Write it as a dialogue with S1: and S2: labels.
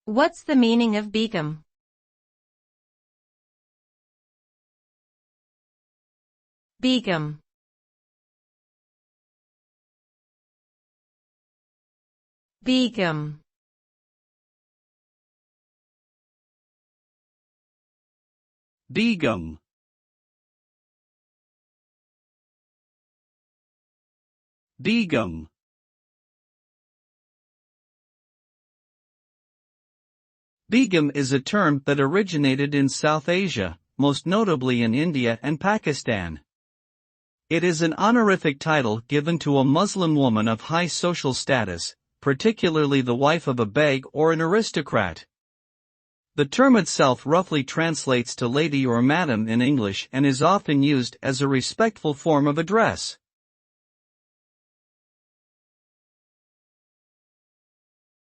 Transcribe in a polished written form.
S1: What's the meaning of begum? Begum. Begum.
S2: Begum. Begum. Begum is a term that originated in South Asia, most notably in India and Pakistan. It is an honorific title given to a Muslim woman of high social status, particularly the wife of a beg or an aristocrat. The term itself roughly translates to lady or madam in English and is often used as a respectful form of address.